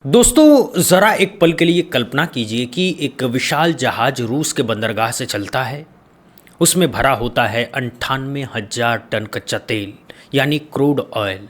दोस्तों ज़रा एक पल के लिए कल्पना कीजिए कि एक विशाल जहाज रूस के बंदरगाह से चलता है। उसमें भरा होता है 98,000 टन कच्चा तेल यानी क्रूड ऑयल।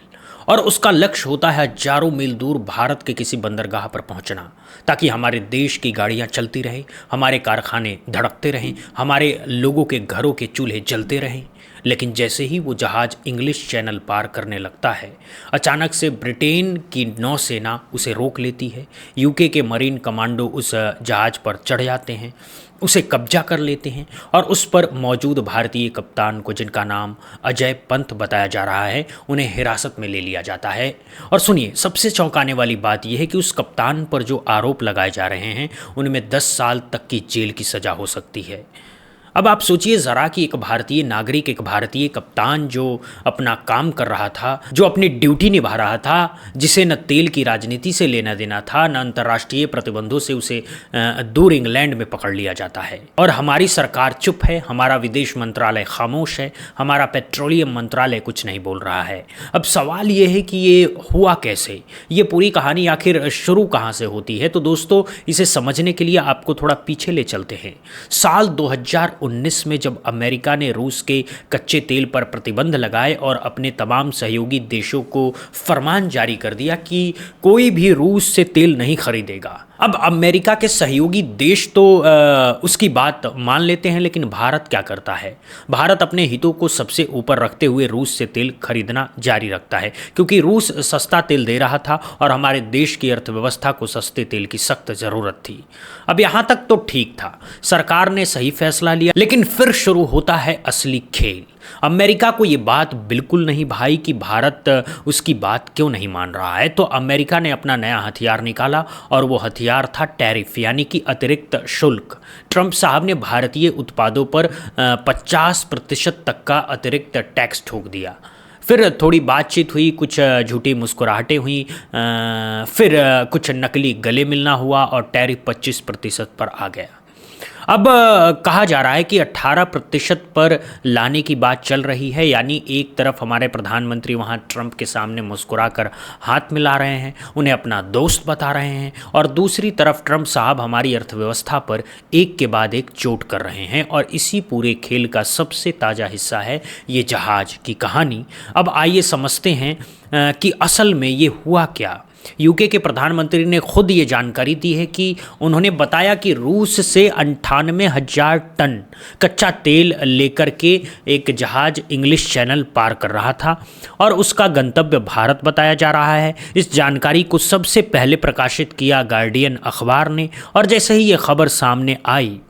और उसका लक्ष्य होता है हजारों मील दूर भारत के किसी बंदरगाह पर पहुंचना, ताकि हमारे देश की गाड़ियां चलती रहें, हमारे कारखाने धड़कते रहें, हमारे लोगों के घरों के चूल्हे जलते रहें। लेकिन जैसे ही वो जहाज़ इंग्लिश चैनल पार करने लगता है, अचानक से ब्रिटेन की नौसेना उसे रोक लेती है। यूके के मरीन कमांडो उस जहाज़ पर चढ़ जाते हैं, उसे कब्जा कर लेते हैं और उस पर मौजूद भारतीय कप्तान को, जिनका नाम अजय पंत बताया जा रहा है, उन्हें हिरासत में ले लिया जाता है। और सुनिए, सबसे चौंकाने वाली बात यह है कि उस कप्तान पर जो आरोप लगाए जा रहे हैं उनमें 10 साल तक की जेल की सज़ा हो सकती है। अब आप सोचिए ज़रा कि एक भारतीय नागरिक, एक भारतीय कप्तान जो अपना काम कर रहा था, जो अपनी ड्यूटी निभा रहा था, जिसे न तेल की राजनीति से लेना देना था, न अंतर्राष्ट्रीय प्रतिबंधों से, उसे दूर इंग्लैंड में पकड़ लिया जाता है। और हमारी सरकार चुप है, हमारा विदेश मंत्रालय खामोश है, हमारा पेट्रोलियम मंत्रालय कुछ नहीं बोल रहा है। अब सवाल ये है कि ये हुआ कैसे, ये पूरी कहानी आखिर शुरू कहाँ से होती है। तो दोस्तों, इसे समझने के लिए आपको थोड़ा पीछे ले चलते हैं। साल 2019 में जब अमेरिका ने रूस के कच्चे तेल पर प्रतिबंध लगाए और अपने तमाम सहयोगी देशों को फरमान जारी कर दिया कि कोई भी रूस से तेल नहीं खरीदेगा। अब अमेरिका के सहयोगी देश तो उसकी बात मान लेते हैं, लेकिन भारत क्या करता है? भारत अपने हितों को सबसे ऊपर रखते हुए रूस से तेल खरीदना जारी रखता है, क्योंकि रूस सस्ता तेल दे रहा था और हमारे देश की अर्थव्यवस्था को सस्ते तेल की सख्त ज़रूरत थी। अब यहाँ तक तो ठीक था, सरकार ने सही फैसला लिया, लेकिन फिर शुरू होता है असली खेल। अमेरिका को ये बात बिल्कुल नहीं भाई कि भारत उसकी बात क्यों नहीं मान रहा है। तो अमेरिका ने अपना नया हथियार निकाला और वो हथियार था टैरिफ, यानी कि अतिरिक्त शुल्क। ट्रंप साहब ने भारतीय उत्पादों पर 50% तक का अतिरिक्त टैक्स ठोक दिया। फिर थोड़ी बातचीत हुई, कुछ झूठी मुस्कुराहटें हुई, फिर कुछ नकली गले मिलना हुआ और टैरिफ 25% पर आ गया। अब कहा जा रहा है कि 18% पर लाने की बात चल रही है, यानी एक तरफ हमारे प्रधानमंत्री वहां ट्रंप के सामने मुस्कुराकर हाथ मिला रहे हैं, उन्हें अपना दोस्त बता रहे हैं, और दूसरी तरफ ट्रंप साहब हमारी अर्थव्यवस्था पर एक के बाद एक चोट कर रहे हैं। और इसी पूरे खेल का सबसे ताज़ा हिस्सा है ये जहाज़ की कहानी। अब आइए समझते हैं कि असल में ये हुआ क्या। यूके के प्रधानमंत्री ने खुद ये जानकारी दी है कि उन्होंने बताया कि रूस से 98,000 टन कच्चा तेल लेकर के एक जहाज़ इंग्लिश चैनल पार कर रहा था और उसका गंतव्य भारत बताया जा रहा है। इस जानकारी को सबसे पहले प्रकाशित किया गार्डियन अखबार ने, और जैसे ही ये खबर सामने आई,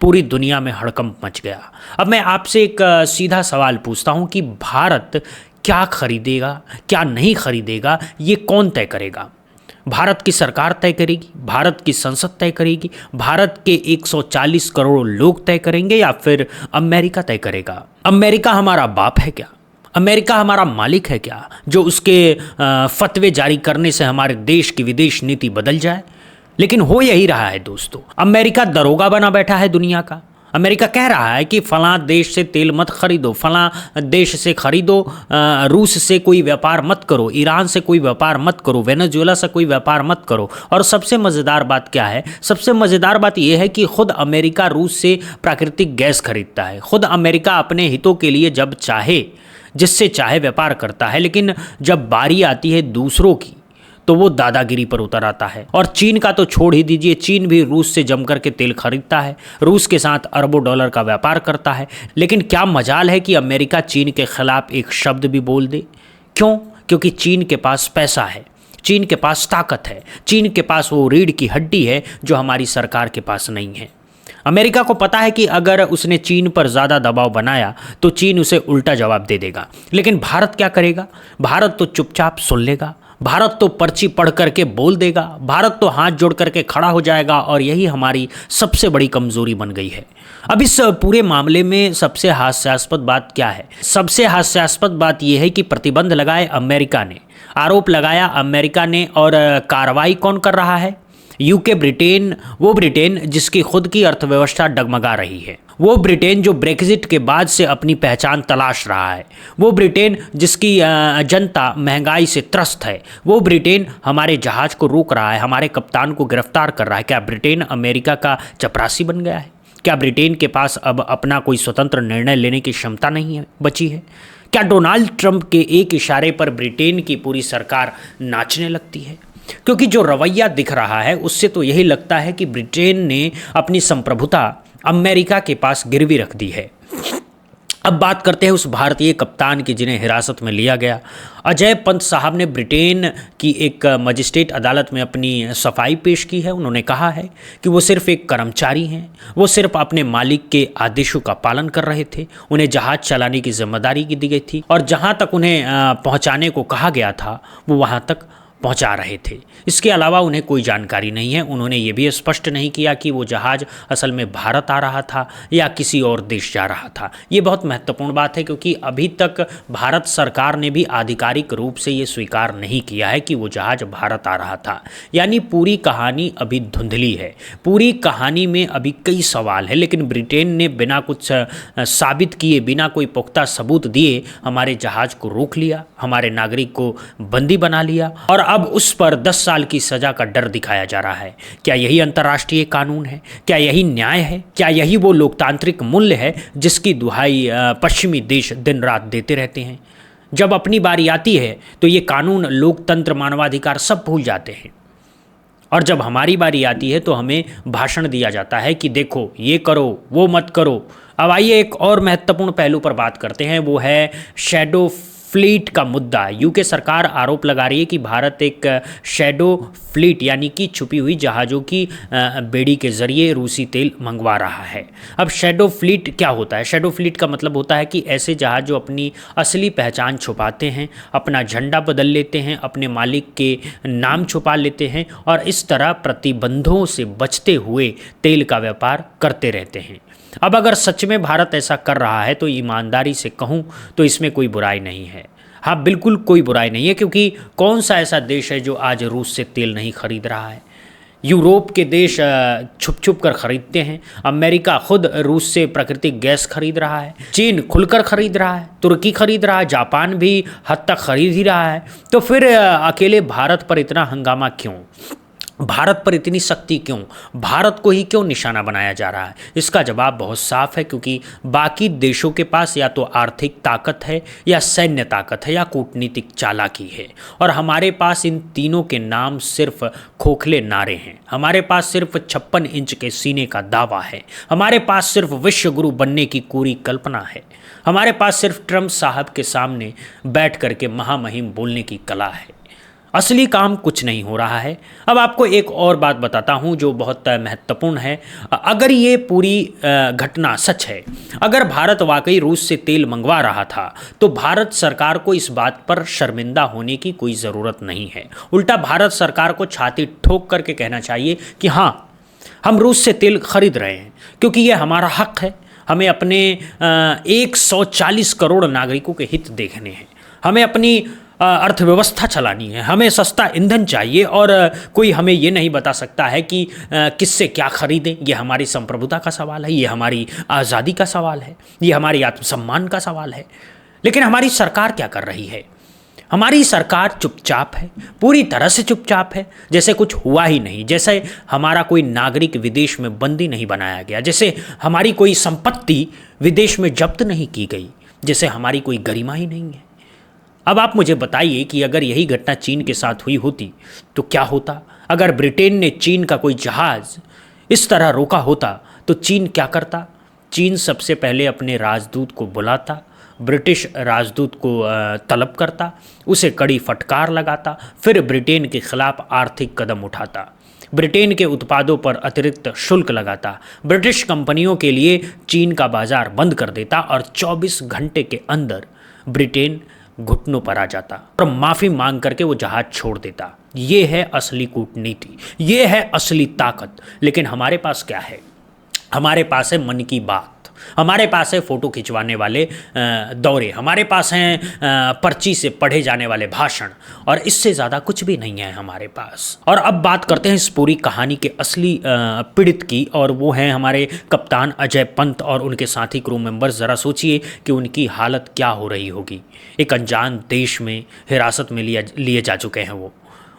पूरी दुनिया में हड़कंप मच गया। अब मैं आपसे एक सीधा सवाल पूछता हूँ कि भारत क्या खरीदेगा, क्या नहीं खरीदेगा, ये कौन तय करेगा? भारत की सरकार तय करेगी, भारत की संसद तय करेगी, भारत के 140 करोड़ लोग तय करेंगे, या फिर अमेरिका तय करेगा? अमेरिका हमारा बाप है क्या? अमेरिका हमारा मालिक है क्या, जो उसके फतवे जारी करने से हमारे देश की विदेश नीति बदल जाए? लेकिन हो यही रहा है दोस्तों। अमेरिका दरोगा बना बैठा है दुनिया का। अमेरिका कह रहा है कि फलां देश से तेल मत खरीदो, फलां देश से खरीदो, रूस से कोई व्यापार मत करो, ईरान से कोई व्यापार मत करो, वेनेजुएला से कोई व्यापार मत करो। और सबसे मज़ेदार बात क्या है? सबसे मज़ेदार बात यह है कि खुद अमेरिका रूस से प्राकृतिक गैस खरीदता है। खुद अमेरिका अपने हितों के लिए जब चाहे, जिससे चाहे व्यापार करता है, लेकिन जब बारी आती है दूसरों की तो वो दादागिरी पर उतर आता है। और चीन का तो छोड़ ही दीजिए, चीन भी रूस से जमकर के तेल खरीदता है, रूस के साथ अरबों डॉलर का व्यापार करता है। लेकिन क्या मजाल है कि अमेरिका चीन के खिलाफ एक शब्द भी बोल दे। क्यों? क्योंकि चीन के पास पैसा है, चीन के पास ताकत है, चीन के पास वो रीढ़ की हड्डी है जो हमारी सरकार के पास नहीं है। अमेरिका को पता है कि अगर उसने चीन पर ज़्यादा दबाव बनाया तो चीन उसे उल्टा जवाब दे देगा। लेकिन भारत क्या करेगा? भारत तो चुपचाप सुन लेगा, भारत तो पर्ची पढ़ करके बोल देगा, भारत तो हाथ जोड़ करके खड़ा हो जाएगा। और यही हमारी सबसे बड़ी कमजोरी बन गई है। अब इस पूरे मामले में सबसे हास्यास्पद बात क्या है? सबसे हास्यास्पद बात यह है कि प्रतिबंध लगाए अमेरिका ने, आरोप लगाया अमेरिका ने, और कार्रवाई कौन कर रहा है? यूके ब्रिटेन, वो ब्रिटेन जिसकी खुद की अर्थव्यवस्था डगमगा रही है, वो ब्रिटेन जो ब्रेक्जिट के बाद से अपनी पहचान तलाश रहा है, वो ब्रिटेन जिसकी जनता महंगाई से त्रस्त है, वो ब्रिटेन हमारे जहाज को रोक रहा है, हमारे कप्तान को गिरफ्तार कर रहा है। क्या ब्रिटेन अमेरिका का चपरासी बन गया है? क्या ब्रिटेन के पास अब अपना कोई स्वतंत्र निर्णय लेने की क्षमता नहीं है बची है? क्या डोनाल्ड ट्रंप के एक इशारे पर ब्रिटेन की पूरी सरकार नाचने लगती है? क्योंकि जो रवैया दिख रहा है उससे तो यही लगता है कि ब्रिटेन ने अपनी संप्रभुता अमेरिका के पास गिरवी रख दी है। अब बात करते हैं उस भारतीय कप्तान की जिन्हें हिरासत में लिया गया। अजय पंत साहब ने ब्रिटेन की एक मजिस्ट्रेट अदालत में अपनी सफाई पेश की है। उन्होंने कहा है कि वो सिर्फ एक कर्मचारी हैं, वो सिर्फ अपने मालिक के आदेशों का पालन कर रहे थे, उन्हें जहाज़ चलाने की जिम्मेदारी दी गई थी और जहाँ तक उन्हें पहुँचाने को कहा गया था वो वहाँ तक पहुंचा रहे थे। इसके अलावा उन्हें कोई जानकारी नहीं है। उन्होंने ये भी स्पष्ट नहीं किया कि वो जहाज़ असल में भारत आ रहा था या किसी और देश जा रहा था। ये बहुत महत्वपूर्ण बात है क्योंकि अभी तक भारत सरकार ने भी आधिकारिक रूप से ये स्वीकार नहीं किया है कि वो जहाज़ भारत आ रहा था। यानी पूरी कहानी अभी धुंधली है, पूरी कहानी में अभी कई सवाल है। लेकिन ब्रिटेन ने बिना कुछ साबित किए, बिना कोई पुख्ता सबूत दिए हमारे जहाज़ को रोक लिया, हमारे नागरिक को बंदी बना लिया और अब उस पर 10 साल की सजा का डर दिखाया जा रहा है। क्या यही अंतर्राष्ट्रीय कानून है? क्या यही न्याय है? क्या यही वो लोकतांत्रिक मूल्य है जिसकी दुहाई पश्चिमी देश दिन रात देते रहते हैं? जब अपनी बारी आती है तो ये कानून, लोकतंत्र, मानवाधिकार सब भूल जाते हैं और जब हमारी बारी आती है तो हमें भाषण दिया जाता है कि देखो ये करो, वो मत करो। अब आइए एक और महत्वपूर्ण पहलू पर बात करते हैं, वो है शैडो फ्लीट का मुद्दा। यूके सरकार आरोप लगा रही है कि भारत एक शैडो फ्लीट यानी कि छुपी हुई जहाज़ों की बेड़ी के जरिए रूसी तेल मंगवा रहा है। अब शैडो फ्लीट क्या होता है? शैडो फ्लीट का मतलब होता है कि ऐसे जहाज़ जो अपनी असली पहचान छुपाते हैं, अपना झंडा बदल लेते हैं, अपने मालिक के नाम छुपा लेते हैं और इस तरह प्रतिबंधों से बचते हुए तेल का व्यापार करते रहते हैं। अब अगर सच में भारत ऐसा कर रहा है तो ईमानदारी से कहूँ तो इसमें कोई बुराई नहीं है। हाँ, बिल्कुल कोई बुराई नहीं है, क्योंकि कौन सा ऐसा देश है जो आज रूस से तेल नहीं खरीद रहा है? यूरोप के देश छुप छुप कर खरीदते हैं, अमेरिका खुद रूस से प्राकृतिक गैस खरीद रहा है, चीन खुलकर खरीद रहा है, तुर्की खरीद रहा है, जापान भी हद तक खरीद ही रहा है। तो फिर अकेले भारत पर इतना हंगामा क्यों? भारत पर इतनी सख्ती क्यों? भारत को ही क्यों निशाना बनाया जा रहा है? इसका जवाब बहुत साफ है, क्योंकि बाकी देशों के पास या तो आर्थिक ताकत है, या सैन्य ताकत है, या कूटनीतिक चालाकी है, और हमारे पास इन तीनों के नाम सिर्फ खोखले नारे हैं। हमारे पास सिर्फ 56 इंच के सीने का दावा है, हमारे पास सिर्फ विश्व गुरु बनने की पूरी कल्पना है, हमारे पास सिर्फ ट्रंप साहब के सामने बैठ करके महामहिम बोलने की कला है। असली काम कुछ नहीं हो रहा है। अब आपको एक और बात बताता हूं जो बहुत महत्वपूर्ण है। अगर ये पूरी घटना सच है, अगर भारत वाकई रूस से तेल मंगवा रहा था, तो भारत सरकार को इस बात पर शर्मिंदा होने की कोई ज़रूरत नहीं है। उल्टा भारत सरकार को छाती ठोक करके कहना चाहिए कि हाँ, हम रूस से तेल खरीद रहे हैं, क्योंकि ये हमारा हक है। हमें अपने 140 करोड़ नागरिकों के हित देखने हैं, हमें अपनी अर्थव्यवस्था चलानी है, हमें सस्ता ईंधन चाहिए और कोई हमें ये नहीं बता सकता है कि किससे क्या खरीदें। ये हमारी संप्रभुता का सवाल है, ये हमारी आज़ादी का सवाल है, ये हमारी आत्मसम्मान का सवाल है। लेकिन हमारी सरकार क्या कर रही है? हमारी सरकार चुपचाप है, पूरी तरह से चुपचाप है, जैसे कुछ हुआ ही नहीं, जैसे हमारा कोई नागरिक विदेश में बंदी नहीं बनाया गया, जैसे हमारी कोई संपत्ति विदेश में जब्त नहीं की गई, जैसे हमारी कोई गरिमा ही नहीं है। अब आप मुझे बताइए कि अगर यही घटना चीन के साथ हुई होती तो क्या होता? अगर ब्रिटेन ने चीन का कोई जहाज़ इस तरह रोका होता तो चीन क्या करता? चीन सबसे पहले अपने राजदूत को बुलाता, ब्रिटिश राजदूत को तलब करता, उसे कड़ी फटकार लगाता, फिर ब्रिटेन के खिलाफ आर्थिक कदम उठाता, ब्रिटेन के उत्पादों पर अतिरिक्त शुल्क लगाता, ब्रिटिश कंपनियों के लिए चीन का बाजार बंद कर देता और 24 घंटे के अंदर ब्रिटेन घुटनों पर आ जाता और माफ़ी मांग करके वो जहाज छोड़ देता। ये है असली कूटनीति, ये है असली ताकत। लेकिन हमारे पास क्या है? हमारे पास है मन की बात, हमारे पास है फ़ोटो खिंचवाने वाले दौरे, हमारे पास हैं पर्ची से पढ़े जाने वाले भाषण, और इससे ज़्यादा कुछ भी नहीं है हमारे पास। और अब बात करते हैं इस पूरी कहानी के असली पीड़ित की, और वो हैं हमारे कप्तान अजय पंत और उनके साथी क्रू मेंबर्स। ज़रा सोचिए कि उनकी हालत क्या हो रही होगी। एक अनजान देश में हिरासत में लिए जा चुके हैं वो।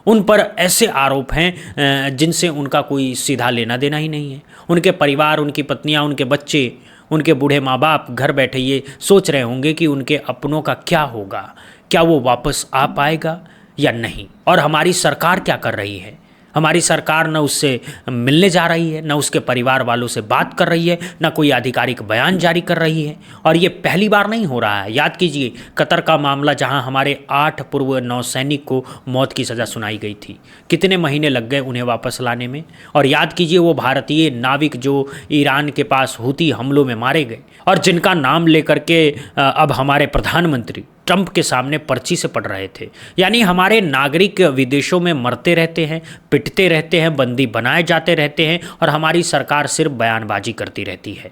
उन पर ऐसे आरोप हैं जिनसे उनका कोई सीधा लेना देना ही नहीं है। उनके परिवार, उनकी पत्नियां, उनके बच्चे, उनके बूढ़े माँ बाप घर बैठे ये सोच रहे होंगे कि उनके अपनों का क्या होगा, क्या वो वापस आ पाएगा या नहीं। और हमारी सरकार क्या कर रही है? हमारी सरकार न उससे मिलने जा रही है, न उसके परिवार वालों से बात कर रही है, न कोई आधिकारिक बयान जारी कर रही है। और ये पहली बार नहीं हो रहा है। याद कीजिए कतर का मामला, जहां हमारे 8 पूर्व नौसैनिक को मौत की सज़ा सुनाई गई थी। कितने महीने लग गए उन्हें वापस लाने में। और याद कीजिए वो भारतीय नाविक जो ईरान के पास हूती हमलों में मारे गए, और जिनका नाम लेकर के अब हमारे प्रधानमंत्री ट्रंप के सामने पर्ची से पढ़ रहे थे। यानी हमारे नागरिक विदेशों में मरते रहते हैं, पिटते रहते हैं, बंदी बनाए जाते रहते हैं, और हमारी सरकार सिर्फ बयानबाजी करती रहती है।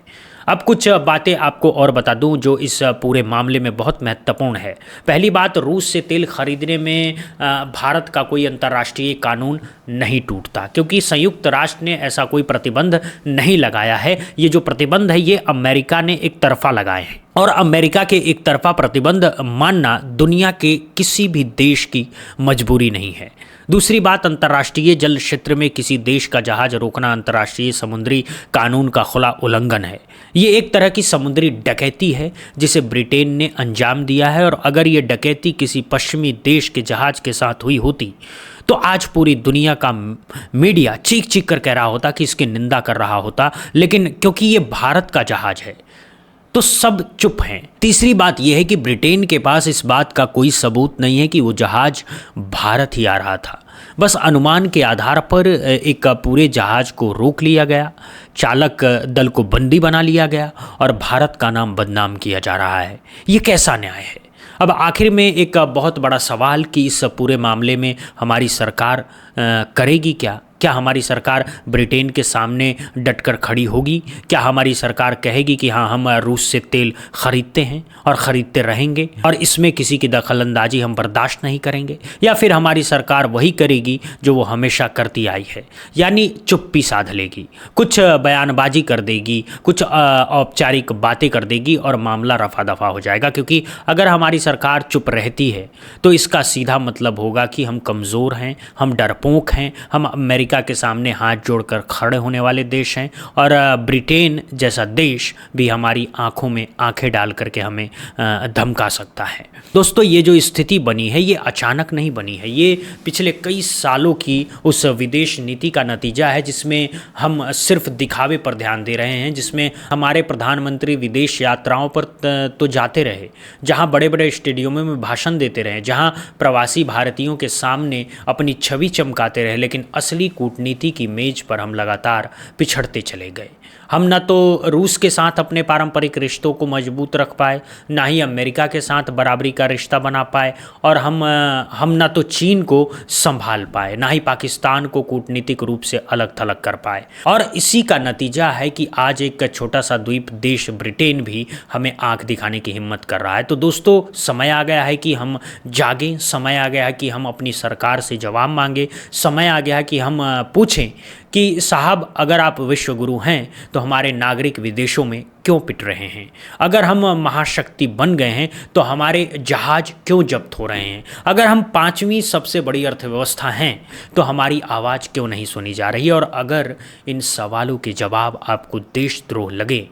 अब कुछ बातें आपको और बता दूं जो इस पूरे मामले में बहुत महत्वपूर्ण है। पहली बात, रूस से तेल खरीदने में भारत का कोई अंतर्राष्ट्रीय कानून नहीं टूटता, क्योंकि संयुक्त राष्ट्र ने ऐसा कोई प्रतिबंध नहीं लगाया है। ये जो प्रतिबंध है ये अमेरिका ने एक तरफा लगाए हैं, और अमेरिका के एक तरफा प्रतिबंध मानना दुनिया के किसी भी देश की मजबूरी नहीं है। दूसरी बात, अंतर्राष्ट्रीय जल क्षेत्र में किसी देश का जहाज रोकना अंतर्राष्ट्रीय समुद्री कानून का खुला उल्लंघन है। ये एक तरह की समुद्री डकैती है जिसे ब्रिटेन ने अंजाम दिया है, और अगर ये डकैती किसी पश्चिमी देश के जहाज के साथ हुई होती तो आज पूरी दुनिया का मीडिया चीख चीख कर कह रहा होता कि इसकी निंदा कर रहा होता, लेकिन क्योंकि ये भारत का जहाज है तो सब चुप हैं। तीसरी बात यह है कि ब्रिटेन के पास इस बात का कोई सबूत नहीं है कि वो जहाज भारत ही आ रहा था। बस अनुमान के आधार पर एक पूरे जहाज को रोक लिया गया, चालक दल को बंदी बना लिया गया, और भारत का नाम बदनाम किया जा रहा है। ये कैसा न्याय है? अब आखिर में एक बहुत बड़ा सवाल कि इस पूरे मामले में हमारी सरकार करेगी क्या? क्या हमारी सरकार ब्रिटेन के सामने डटकर खड़ी होगी? क्या हमारी सरकार कहेगी कि हाँ, हम रूस से तेल खरीदते हैं और ख़रीदते रहेंगे और इसमें किसी की दखलंदाजी हम बर्दाश्त नहीं करेंगे? या फिर हमारी सरकार वही करेगी जो वो हमेशा करती आई है, यानी चुप्पी साध लेगी, कुछ बयानबाजी कर देगी, कुछ औपचारिक बातें कर देगी और मामला रफा दफा हो जाएगा? क्योंकि अगर हमारी सरकार चुप रहती है तो इसका सीधा मतलब होगा कि हम कमज़ोर हैं, हम डरपोक हैं, हम अमेरिका के सामने हाथ जोड़कर खड़े होने वाले देश हैं, और ब्रिटेन जैसा देश भी हमारी आंखों में आंखें डाल करके हमें धमका सकता है। दोस्तों, ये जो स्थिति बनी है ये अचानक नहीं बनी है, ये पिछले कई सालों की उस विदेश नीति का नतीजा है जिसमें हम सिर्फ दिखावे पर ध्यान दे रहे हैं, जिसमें हमारे प्रधानमंत्री विदेश यात्राओं पर तो जाते रहे, जहां बड़े बड़े स्टेडियमों में भाषण देते रहे, जहां प्रवासी भारतीयों के सामने अपनी छवि चमकाते रहे, लेकिन असली कूटनीति की मेज पर हम लगातार पिछड़ते चले गए। हम न तो रूस के साथ अपने पारंपरिक रिश्तों को मजबूत रख पाए, ना ही अमेरिका के साथ बराबरी का रिश्ता बना पाए, और हम न तो चीन को संभाल पाए, ना ही पाकिस्तान को कूटनीतिक रूप से अलग थलग कर पाए। और इसी का नतीजा है कि आज एक छोटा सा द्वीप देश ब्रिटेन भी हमें आंख दिखाने की हिम्मत कर रहा है। तो दोस्तों, समय आ गया है कि हम जागें, समय आ गया है कि हम अपनी सरकार से जवाब मांगे, समय आ गया है कि हम पूछें कि साहब, अगर आप विश्व गुरु हैं तो हमारे नागरिक विदेशों में क्यों पिट रहे हैं? अगर हम महाशक्ति बन गए हैं तो हमारे जहाज क्यों जब्त हो रहे हैं? अगर हम 5वीं सबसे बड़ी अर्थव्यवस्था हैं तो हमारी आवाज़ क्यों नहीं सुनी जा रही? और अगर इन सवालों के जवाब आपको देशद्रोह लगे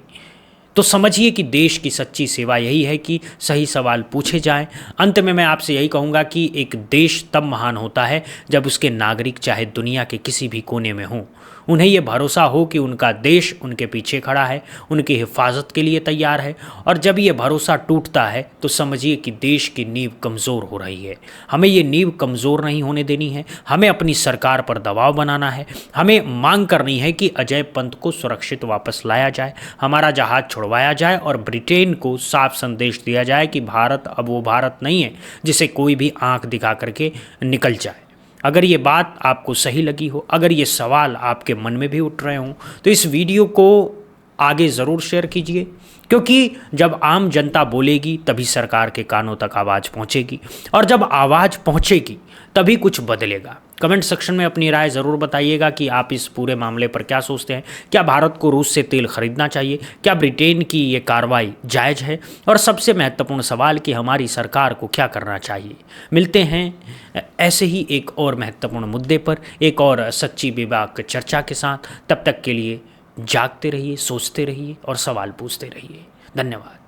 तो समझिए कि देश की सच्ची सेवा यही है कि सही सवाल पूछे जाएं। अंत में मैं आपसे यही कहूँगा कि एक देश तब महान होता है जब उसके नागरिक चाहे दुनिया के किसी भी कोने में हों, उन्हें ये भरोसा हो कि उनका देश उनके पीछे खड़ा है, उनकी हिफाजत के लिए तैयार है। और जब ये भरोसा टूटता है तो समझिए कि देश की नींव कमज़ोर हो रही है। हमें ये नींव कमज़ोर नहीं होने देनी है, हमें अपनी सरकार पर दबाव बनाना है, हमें मांग करनी है कि अजय पंत को सुरक्षित वापस लाया जाए, हमारा जहाज छुड़वाया जाए, और ब्रिटेन को साफ संदेश दिया जाए कि भारत अब वो भारत नहीं है जिसे कोई भी आंख दिखा करके निकल जाए। अगर ये बात आपको सही लगी हो, अगर ये सवाल आपके मन में भी उठ रहे हों, तो इस वीडियो को आगे ज़रूर शेयर कीजिए, क्योंकि जब आम जनता बोलेगी तभी सरकार के कानों तक आवाज़ पहुंचेगी, और जब आवाज़ पहुंचेगी तभी कुछ बदलेगा। कमेंट सेक्शन में अपनी राय ज़रूर बताइएगा कि आप इस पूरे मामले पर क्या सोचते हैं। क्या भारत को रूस से तेल खरीदना चाहिए? क्या ब्रिटेन की ये कार्रवाई जायज़ है? और सबसे महत्वपूर्ण सवाल कि हमारी सरकार को क्या करना चाहिए। मिलते हैं ऐसे ही एक और महत्वपूर्ण मुद्दे पर एक और सच्ची बेबाक चर्चा के साथ। तब तक के लिए जागते रहिए, सोचते रहिए और सवाल पूछते रहिए। धन्यवाद।